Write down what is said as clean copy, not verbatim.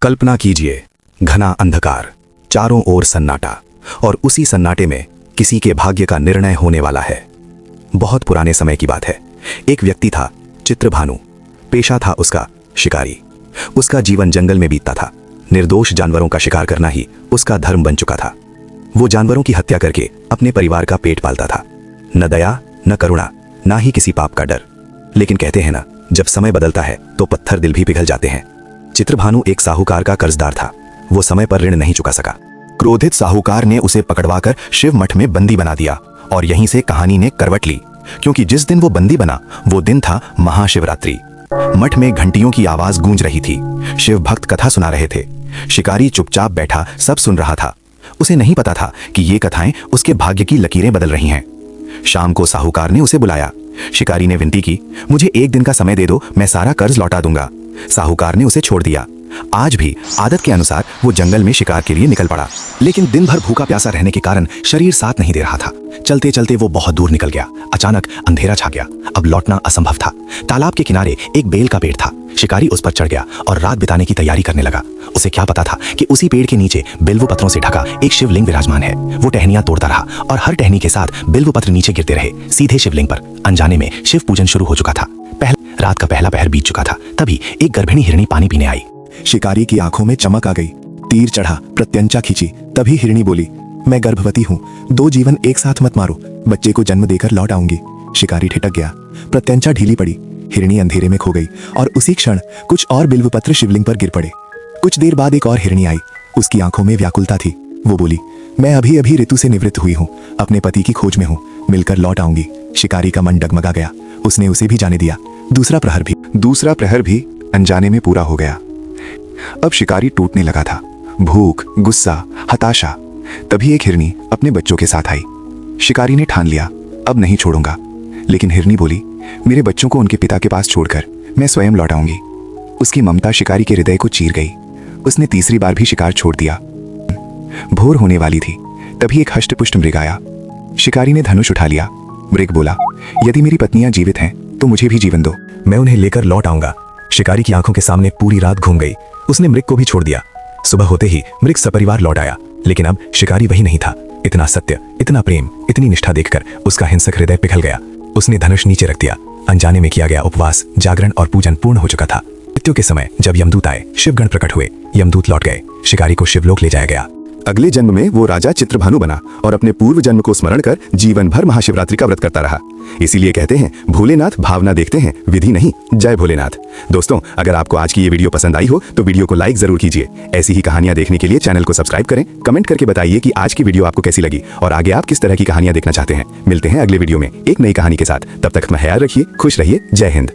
कल्पना कीजिए, घना अंधकार, चारों ओर सन्नाटा, और उसी सन्नाटे में किसी के भाग्य का निर्णय होने वाला है। बहुत पुराने समय की बात है। एक व्यक्ति था, चित्रभानु। पेशा था उसका शिकारी। उसका जीवन जंगल में बीतता था। निर्दोष जानवरों का शिकार करना ही उसका धर्म बन चुका था। वो जानवरों की हत्या करके अपने परिवार का पेट पालता था। न दया, न करुणा, ना ही किसी पाप का डर। लेकिन कहते हैं ना, जब समय बदलता है तो पत्थर दिल भी पिघल जाते हैं। चित्रभानु एक साहूकार का कर्जदार था। वो समय पर ऋण नहीं चुका सका। क्रोधित साहूकार ने उसे पकड़वाकर शिव मठ में बंदी बना दिया और यहीं से कहानी ने करवट ली, क्योंकि जिस दिन वो बंदी बना वो दिन था महाशिवरात्रि। मठ में घंटियों की आवाज गूंज रही थी। शिव भक्त कथा सुना रहे थे। शिकारी चुपचाप बैठा सब सुन रहा था। उसे नहीं पता था कि ये कथाएं उसके भाग्य की लकीरें बदल रही हैं। शाम को साहूकार ने उसे बुलाया। शिकारी ने विनती की, मुझे एक दिन का समय दे दो, मैं सारा कर्ज लौटा दूंगा। साहूकार ने उसे छोड़ दिया। आज भी आदत के अनुसार वो जंगल में शिकार के लिए निकल पड़ा, लेकिन दिन भर भूखा प्यासा रहने के कारण शरीर साथ नहीं दे रहा था। चलते चलते वो बहुत दूर निकल गया। अचानक अंधेरा छा गया। अब लौटना असंभव था। तालाब के किनारे एक बेल का पेड़ था। शिकारी उस पर चढ़ गया और रात बिताने की तैयारी करने लगा। उसे क्या पता था कि उसी पेड़ के नीचे बिल्व पत्रों से ढका एक शिवलिंग विराजमान है। वो टहनियां तोड़ता रहा और हर टहनी के साथ बिल्व पत्र नीचे गिरते रहे, सीधे शिवलिंग पर। अनजाने में शिव पूजन शुरू हो चुका था। रात का पहला पहर बीत चुका था। तभी एक गर्भिणी हिरणी पानी पीने आई। शिकारी की आंखों में चमक आ गई। तीर चढ़ा, प्रत्यंचा खींची। तभी हिरणी बोली, मैं गर्भवती हूँ, 2 जीवन एक साथ मत मारो, बच्चे को जन्म देकर लौट आऊंगी। शिकारी ठिठक गया। प्रत्यंचा ढीली पड़ी। हिरणी अंधेरे में खो गई और उसी क्षण कुछ और बिल्वपत्र शिवलिंग पर गिर पड़े। कुछ देर बाद एक और हिरणी आई। उसकी आंखों में व्याकुलता थी। वो बोली, मैं अभी अभी ऋतु से निवृत्त हुई हूँ, अपने पति की खोज में हूँ, मिलकर लौट आऊंगी। शिकारी का मन डगमगा गया। उसने उसे भी जाने दिया। दूसरा प्रहर भी अनजाने में पूरा हो गया। अब शिकारी टूटने लगा था। भूख, गुस्सा, हताशा। तभी एक हिरनी अपने बच्चों के साथ आई। शिकारी ने ठान लिया, अब नहीं छोड़ूंगा। लेकिन हिरनी बोली, मेरे बच्चों को उनके पिता के पास छोड़कर मैं स्वयं लौट आऊंगी। उसकी ममता शिकारी के हृदय को चीर गई। उसने तीसरी बार भी शिकार छोड़ दिया। भोर होने वाली थी। तभी एक हष्टपुष्ट मृग आया। शिकारी ने धनुष उठा लिया। मृग बोला, यदि मेरी पत्नियां जीवित हैं तो मुझे भी जीवन दो, मैं उन्हें लेकर लौट आऊंगा। शिकारी की आंखों के सामने पूरी रात घूम गई। उसने मृग को भी छोड़ दिया। सुबह होते ही मृग सपरिवार लौट आया, लेकिन अब शिकारी वही नहीं था। इतना सत्य, इतना प्रेम, इतनी निष्ठा देखकर उसका हिंसक हृदय पिघल गया। उसने धनुष नीचे रख दिया। अनजाने में किया गया उपवास, जागरण और पूजन पूर्ण हो चुका था। मृत्यु के समय जब यमदूत आए, शिवगण प्रकट हुए। यमदूत लौट गए। शिकारी को शिवलोक ले जाया गया। अगले जन्म में वो राजा चित्रभानु बना और अपने पूर्व जन्म को स्मरण कर जीवन भर महाशिवरात्रि का व्रत करता रहा। इसीलिए कहते हैं, भोलेनाथ भावना देखते हैं, विधि नहीं। जय भोलेनाथ। दोस्तों, अगर आपको आज की ये वीडियो पसंद आई हो तो वीडियो को लाइक जरूर कीजिए। ऐसी ही कहानियां देखने के लिए चैनल को सब्सक्राइब करें। कमेंट करके बताइए कि आज की वीडियो आपको कैसी लगी और आगे आप किस तरह की कहानियां देखना चाहते हैं। मिलते हैं अगले वीडियो में एक नई कहानी के साथ। तब तक अपना ख्याल रखिए, खुश रहिए। जय हिंद।